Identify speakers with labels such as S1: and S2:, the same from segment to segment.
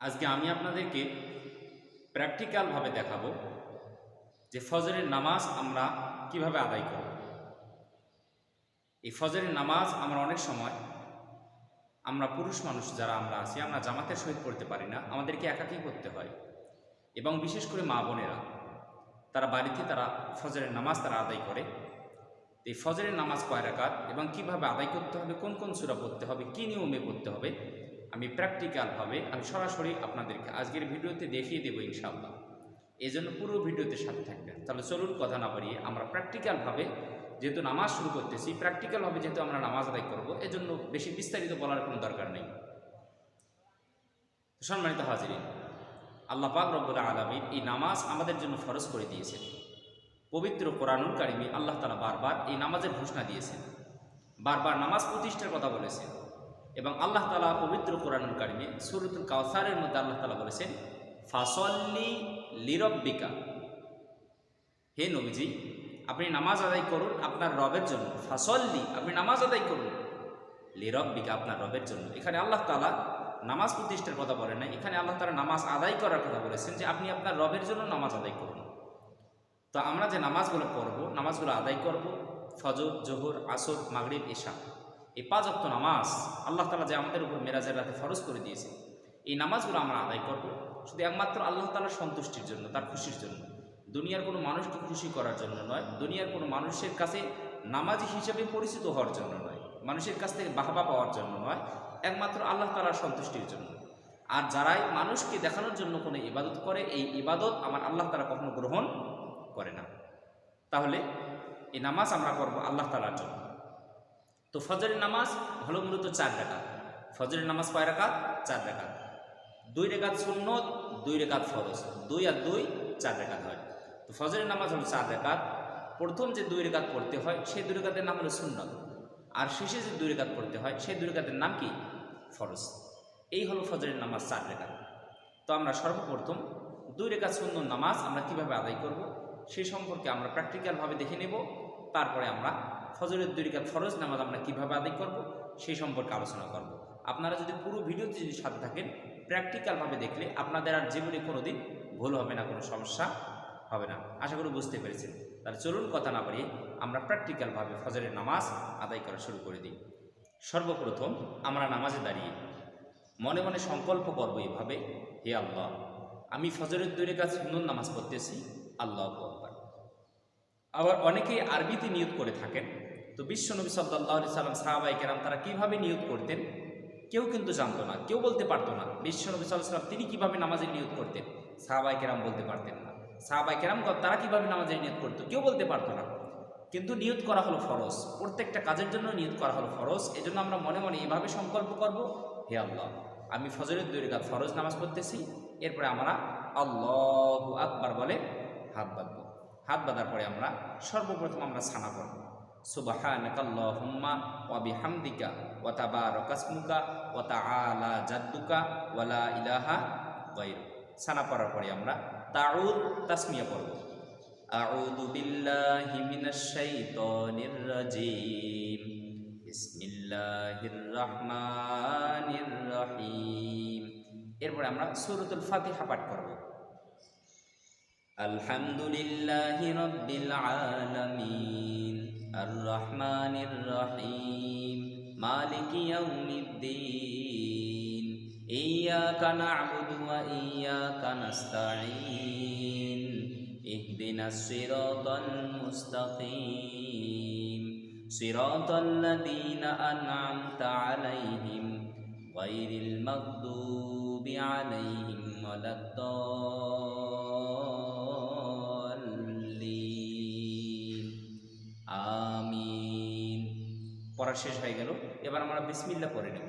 S1: আজকে আমি আপনাদেরকে প্র্যাকটিক্যালভাবে দেখাবো যে ফজরের নামাজ আমরা কিভাবে আদায় করব। এই ফজরের নামাজ আমরা অনেক সময় আমরা পুরুষ মানুষ যারা আমরা আছি আমরা জামাতের সহিত পড়তে পারি না, আমাদেরকে একাকী করতে হয়। এবং বিশেষ করে মা বোনেরা তারা বাড়িতে ফজরের নামাজ তারা আদায় করে। এই ফজরের নামাজ কয় রাকাত এবং কিভাবে আদায় করতে হবে, কোন কোন সূরা পড়তে হবে, কী নিয়মে পড়তে হবে, আমি প্র্যাকটিক্যালভাবে আমি সরাসরি আপনাদেরকে আজকের ভিডিওতে দেখিয়ে দেবো ইনশাআল্লাহ। এই জন্য পুরো ভিডিওতে সাথে থাকবেন। তাহলে চলুন কথা না বাড়িয়ে আমরা প্র্যাকটিক্যালভাবে যেহেতু নামাজ শুরু করতেছি, প্র্যাকটিক্যালভাবে যেহেতু আমরা নামাজ আদায় করবো, এজন্য বেশি বিস্তারিত বলার কোনো দরকার নেই। সম্মানিত হাজিরিন, আল্লাহ পাক রব্বুল আলামিন এই নামাজ আমাদের জন্য ফরজ করে দিয়েছেন। পবিত্র কোরআনুল কারিমে আল্লাহ তাআলা বারবার এই নামাজের ঘোষণা দিয়েছেন, বারবার নামাজ প্রতিষ্ঠার কথা বলেছেন। এবং আল্লাহ তাআলা পবিত্র কোরআনুল কারিমে সূরাতুল কাউসারের মধ্যে আল্লাহ তাআলা বলেছেন, ফাসল্লি লিরব্বিকা, হে নবীজি আপনি নামাজ আদায় করুন আপনার রবের জন্য। ফাসল্লি, আপনি নামাজ আদায় করুন, লিরব্বিকা, আপনার রবের জন্য। এখানে আল্লাহ তাআলা নামাজ প্রতিষ্ঠার কথা বলেন না, এখানে আল্লাহ তাআলা নামাজ আদায় করার কথা বলেছেন যে আপনি আপনার রবের জন্য নামাজ আদায় করুন। তো আমরা যে নামাজগুলো পড়ব, নামাজগুলো আদায় করব, ফজর, জোহর, আসর, মাগরিব, ইশা, এই 5 ওয়াক্ত নামাজ আল্লাহ তাআলা যে আমাদের উপর মেরাজের রাতে ফরজ করে দিয়েছে, এই নামাজগুলো আমরা আদায় করব শুধু একমাত্র আল্লাহ তাআলার সন্তুষ্টির জন্য, তার খুশির জন্য। দুনিয়ার কোনো মানুষকে খুশি করার জন্য নয়, দুনিয়ার কোনো মানুষের কাছে নামাজি হিসেবে পরিচিত হওয়ার জন্য নয়, মানুষের কাছ থেকে বাহবা পাওয়ার জন্য নয়, একমাত্র আল্লাহ তাআলার সন্তুষ্টির জন্য। আর যারাই মানুষকে দেখানোর জন্য কোনো ইবাদত করে, এই ইবাদত আমার আল্লাহ তাআলা কখনো গ্রহণ করে না। তাহলে এই নামাজ আমরা করব আল্লাহ তাআলার জন্য। তো ফজরের নামাজ হলো মূলত 4 রাকাত। ফজরের নামাজ কয় রাকাত? 4 রাকাত। 2 রাকাত সুন্নত, 2 রাকাত ফরজ, 2 আর 2 4 রাকাত হয়। তো ফজরের নামাজ হলো 4 রাকাত। প্রথম যে 2 রাকাত পড়তে হয় সেই 2 রাকাতের নাম হলো সুন্নত, আর শেষে যে 2 রাকাত পড়তে হয় সেই 2 রাকাতের নাম কি? ফরজ। এই হলো ফজরের নামাজ 4 রাকাত। তো আমরা সর্বপ্রথম 2 রাকাত সুন্নত নামাজ আমরা কিভাবে আদায় করব সেই সম্পর্কে আমরা প্র্যাকটিক্যালভাবে দেখে নেব। তারপরে আমরা ফজরের 2 রাকাত ফরজ নামাজ আমরা কিভাবে আদায় করব সেই সম্পর্কে আলোচনা করব। আপনারা যদি পুরো ভিডিওতে যদি সাথে থাকেন, প্র্যাকটিক্যালভাবে দেখলে আপনাদের আর জীবনে কোনো দিন ভুল হবে না, কোনো সমস্যা হবে না। আশা করি বুঝতে পেরেছেন। তাহলে চলুন কথা না বাড়িয়ে আমরা প্র্যাকটিক্যালভাবে ফজরের নামাজ আদায় করা শুরু করে দিই। সর্বপ্রথম আমরা নামাজে দাঁড়িয়ে মনে মনে সংকল্প করব এভাবে, হে আল্লাহ, আমি ফজরের 2 রাকাত সুন্নত নামাজ পড়তেছি, আল্লাহু আকবার। আবার অনেকেই আরবিতে নিয়ত করে থাকেন। তো বিশ্বনবী সাল্লাল্লাহু আলাইহি সাল্লাম, সাহাবায়ে কেরাম তারা কীভাবে নিয়ত করতেন কেউ কিন্তু জানতো না, কেউ বলতে পারতো না। বিশ্বনবী সাল্লাল্লাহু আলাইহি সাল্লাম তিনি কীভাবে নামাজের নিয়ত করতেন সাহাবায়ে কেরাম বলতে পারতেন না। সাহাবায়ে কেরাম তারা কীভাবে নামাজের নিয়ত করতো কেউ বলতে পারতো না। কিন্তু নিয়ত করা হলো ফরজ, প্রত্যেকটা কাজের জন্য নিয়ত করা হলো ফরজ। এজন্য আমরা মনে মনে এভাবে সংকল্প করব, হে আল্লাহ, আমি ফজরের 2 রাকাত ফরজ নামাজ পড়তেছি। এরপরে আমরা আল্লাহু আকবার বলে হাত বাঁধবো। হাত বাঁধার পরে আমরা সর্বপ্রথম আমরা সানা করব, সুবহানাকাল্লাহুম্মা ওয়া বিহামদিকা ওয়া তাবারাকা ইসমুকা ওয়া তাআলা জাদ্দুকা ওয়া লা ইলাহা গায়রুক। সানা পড়ার পরে আমরা তাউদ তাসমিয়া পড়ব, আউযু বিল্লাহি মিনাশ শাইতানির রাজিম, বিসমিল্লাহির রহমানির রহিম। এরপরে আমরা সূরাতুল ফাতিহা পাঠ করব। আলহামদুলিল্লাহি রাব্বিল আলামিন, আর রহমানির রহিম, মালিকি ইয়াউমিদ্দিন, ইয়্যাকা না'বুদু ওয়া ইয়্যাকা নাস্তাঈন, ইহদিনাস সিরাতাল মুস্তাকিম, সিরাতাল লাযীনা আন'আমতা আলাইহিম গায়রিল মাগদুবি আলাইহিম ওয়ালাদ-দাল্লিন, আমিন। পড়া শেষ হয়ে গেল। এবার আমরা বিসমিল্লাহ পড়ে নেব,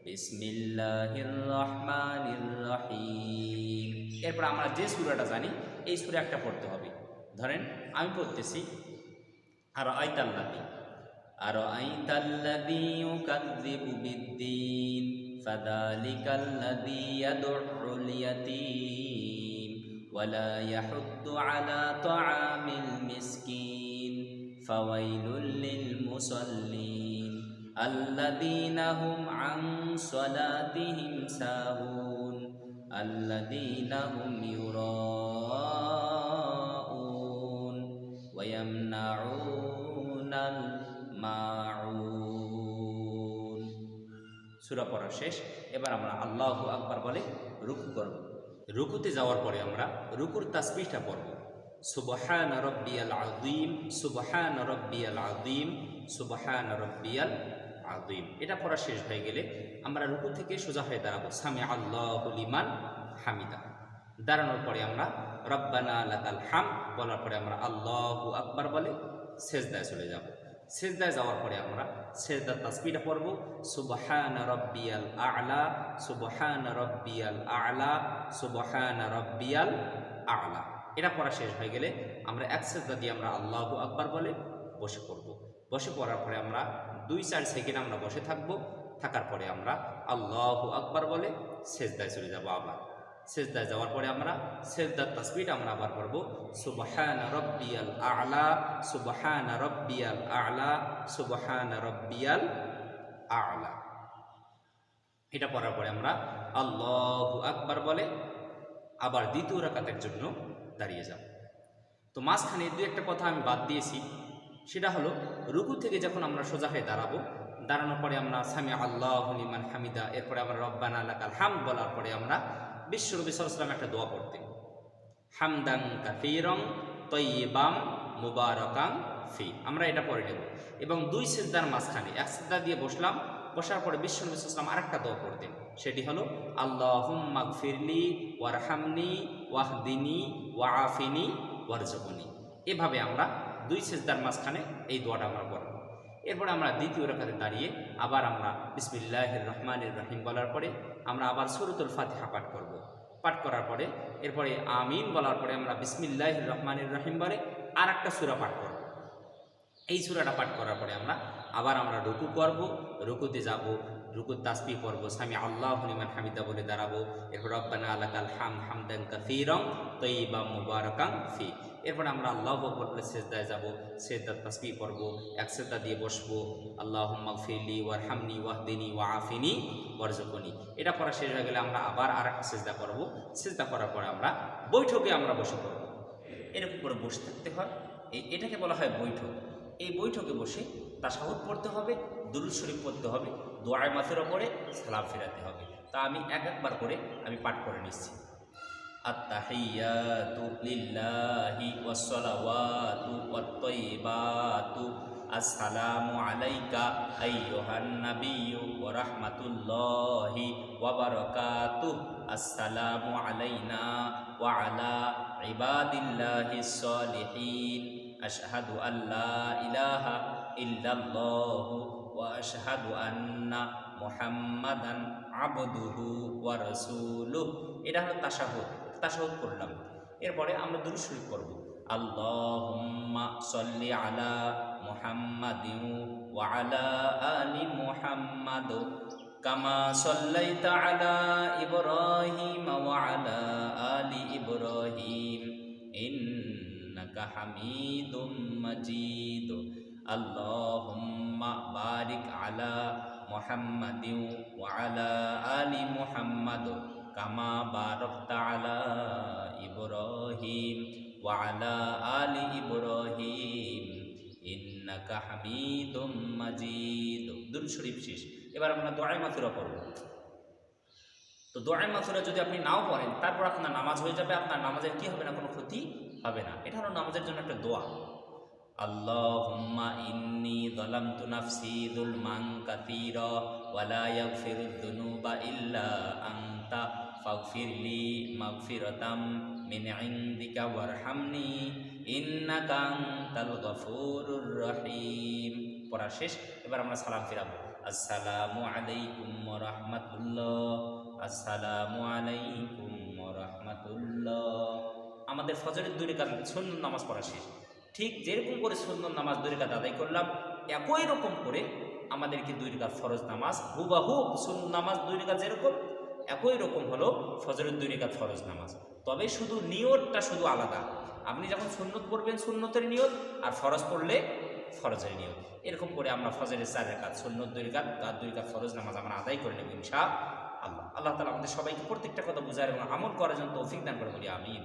S1: বিসমিল্লাহির রহমানির রহিম। এরপর আমরা যে সূরাটা জানি এই সূরা একটা পড়তে হবে। ধরেন আমি পড়তেছি, আর আরাআইতাল্লাযী ইউকাযযিবু বিদ্দীন ফাযালিকাল্লাযী ইয়াদউল ইয়াতীম ওয়া লা ইয়াহুদ্দু আলা তাআমিল মিসকিন ফাওয়াইলুল লিল মুসাল্লিন আল্লাযীনা হুম আন সালাতিহিম সাহুন আল্লাযীনা হুম ইউরাউন ওয়া ইয়ামনাউনাল মাউন। সূরা পড়া শেষ। এবার আমরা আল্লাহু আকবার বলে রুকু করব। রুকুতে যাওয়ার পরে আমরা রুকুর তাসবিহটা পড়ব। সুবহান রাব্বিয়াল আযীম, সুবহান রাব্বিয়াল আযীম, সুবহান রাব্বিয়াল আযীম। এটা পড়া শেষ হয়ে গেলে আমরা রুকু থেকে সোজা হয়ে দাঁড়াবো। সামি আল্লাহু লিমান হামিদা। দাঁড়ানোর পরে আমরা রব্বানা লাকাল হামদ বলার পরে আমরা আল্লাহু আকবার বলে সেজদায় চলে যাব। সেজদায় যাওয়ার পরে আমরা সেজদার তাসবিহটা পড়ব। সুবহান রাব্বিয়াল আ'লা, সুবহান রাব্বিয়াল আ'লা, সুবহান রাব্বিয়াল আ'লা। এটা পড়া শেষ হয়ে গেলে আমরা এক সেজদা দিয়ে আমরা আল্লাহু আকবার বলে বসে পড়ব। বসে পড়ার পরে আমরা 2-4 সেকেন্ড আমরা বসে থাকব। থাকার পরে আমরা আল্লাহু আকবার বলে সেজদায় চলে যাব। আবার সেজদায় যাওয়ার পরে আমরা সেজদার তাসবিহটা আমরা আবার পড়ব। সুবহান রাব্বিয়াল আ'লা, সুবহান রাব্বিয়াল আ'লা, সুবহান রাব্বিয়াল আ'লা। এটা পড়ার পরে আমরা আল্লাহু আকবার বলে আবার দ্বিতীয় রাকাতের জন্য দাঁড়িয়ে যাব। তো মাঝখানে 2-1টা কথা আমি বাদ দিয়েছি। সেটা হলো রুকু থেকে যখন আমরা সোজা হয়ে দাঁড়াবো, দাঁড়ানোর পরে আমরা সামি আল্লাহু লিমান হামিদা, এরপরে আমরা রব্বানা লাকাল হামদ বলার পরে আমরা বিশ্বনবী সাল্লাল্লাহু আলাইহি ওয়াসাল্লাম একটা দোয়া পড়তেন, হামদান কাসীরান তাইয়্যিবান মুবারাকান ফি। আমরা এটা পড়ে নেব এবং 2 সিজদার মাঝখানে এক সিজদা দিয়ে বসলাম। বসার পরে বিশ্বনবী সাল্লাল্লাহু আলাইহি ওয়াসাল্লাম আরেকটা দোয়া পড়তেন, সেটি হলো আল্লাহুম্মা গফিরলি ওয়ারহামনি ওয়াহদিনি ওয়াআফিনি ওয়ারযুকনি। এভাবে আমরা 2 সিজদার মাঝখানে এই দোয়াটা আমরা পড়ব। এরপরে আমরা দ্বিতীয় রাকাতে দাঁড়িয়ে আবার আমরা বিসমিল্লাহির রহমানির রহিম বলার পরে আমরা আবার সূরাতুল ফাতিহা পাঠ করব। পাঠ করার পরে এরপরে আমিন বলার পরে আমরা বিসমিল্লাহির রহমানির রহিম বলে আর একটা সূরা পাঠ করব। এই সূরাটা পাঠ করার পরে আমরা রুকু করব। রুকুতে যাব, রুকুর তাসবিহ পড়ব, সামি আল্লাহু লিমান হামিদা বলে দাঁড়াবো। এরপর রব্বানা লাকাল হামদ হামদান কাসীরান তাইয়্যিবান মুবারাকান ফি। এরপর আমরা আল্লাহু আকবার বলে সেজদায় যাব, সেজদার তাসবিহ পড়ব, এক সেজদা দিয়ে বসবো। আল্লাহুম্মা গফিরলি ওয়ারহামনি ওয়াহদিনি ওয়াআফিনি ওয়ারযুকনি। এটা পড়া শেষ হয়ে গেলে আমরা আবার আরেকটা সেজদা করব। সেজদা করার পরে আমরা বৈঠকে আমরা বসে পড়ব। এরকম করে বসে থাকতে হয়। এটাকে বলা হয় বৈঠক। এই বৈঠকে বসে তাশাহুদ পড়তে হবে, দুরূদ শরীফ পড়তে হবে, দোয়ায়ে মাসুরা পড়ে সালাম ফেরাতে হবে। তা আমি একবার করে আমি পাঠ করে নিচ্ছি। আত-তাহিয়াতু লিল্লাহি ওয়াস-সালাওয়াতু ওয়াত-তাইয়্যিবাতু আসসালামু আলাইকা আইয়ুহান নাবিয়্যু ওয়া রাহমাতুল্লাহি ওয়া বারাকাতুহু। আসসালামু আলাইনা ওয়া আলা ইবাদিল্লাহিস সালিহিন। আশহাদু আল্লা ইলাহা ইল্লাল্লাহু ওয়া আশহাদু আন্না মুহাম্মাদান আবদুহু ওয়া রাসূলুহু। এটা হলো তাশাহুদ। তাশাহুদ করলাম। এরপরে আমরা দুরূদ শরীফ পড়ব। আল্লাহুম্মা সাল্লি আলা মুহাম্মাদিন ওয়া আলা আলি মুহাম্মাদ কামা সাল্লাইতা আলা ইব্রাহিম ওয়া আলা আলি ইব্রাহিম ইন্নাকা হামিদুম মাজিদ। আল্লাহুম্মা বারিক আলা মুহাম্মাদিন ওয়া আলা আলি মুহাম্মাদ কামা বারাকতা আলা ইব্রাহিম ওয়া আলা আলি ইব্রাহিম ইন্নাকা হামিদুম মাজিদ। দুরূদ শরীফ শেষ। এবার আমরা দোয়ায়ে মাসুরা পড়ব। তো দোয়ায়ে মাসুরা যদি আপনি নাও পড়েন, তারপর আপনার নামাজ হয়ে যাবে, আপনার নামাজের কি হবে না, কোনো ক্ষতি হবে না। এটা হলো নামাজের জন্য একটা দোয়া। আল্লাহুম্মা ইন্নী যালামতু নাফসি যুলমান কাসীরা ওয়া লা ইয়াগফিরুদ যুনুবা ইল্লা আনতা ফাগফিরলি মাগফিরাতাম মিন ইনদিকা ওয়ারহামনি ইন্নাকা আনতাল গফুরুর রহিম। পড়া শেষ। এবার আমরা সালাম ফিরাবো। আসসালামু আলাইকুম ওয়া রাহমাতুল্লাহ, আসসালামু আলাইকুম ওয়া রাহমাতুল্লাহ। আমাদের ফজরের 2 রাকাত সুন্নত নামাজ পড়া শেষ। ঠিক যেরকম করে সুন্নত নামাজ 2 রাকাত আদায় করলাম, একই রকম করে আমাদেরকে 2 রাকাত ফরজ নামাজ হুবাহুব সুন্নত নামাজ 2 রাকাত যেরকম, একই রকম হলো ফজরের 2 রাকাত ফরজ নামাজ। তবে শুধু নিয়তটা শুধু আলাদা। আপনি যখন সুন্নত পড়বেন সুন্নতের নিয়ত, আর ফরজ পড়লে ফরজের নিয়ত। এরকম করে আমরা ফজরের 4 রাকাত, সুন্নত 2 রাকাত আর 2 রাকাত ফরজ নামাজ আমরা আদায় করে নেব ইনশাআল্লাহ। আল্লাহ। আল্লাহ তাআলা আমাদের সবাইকে প্রত্যেকটা কথা বুঝার এবং আমল করার জন্য তৌফিক দান করে বলি আমিন।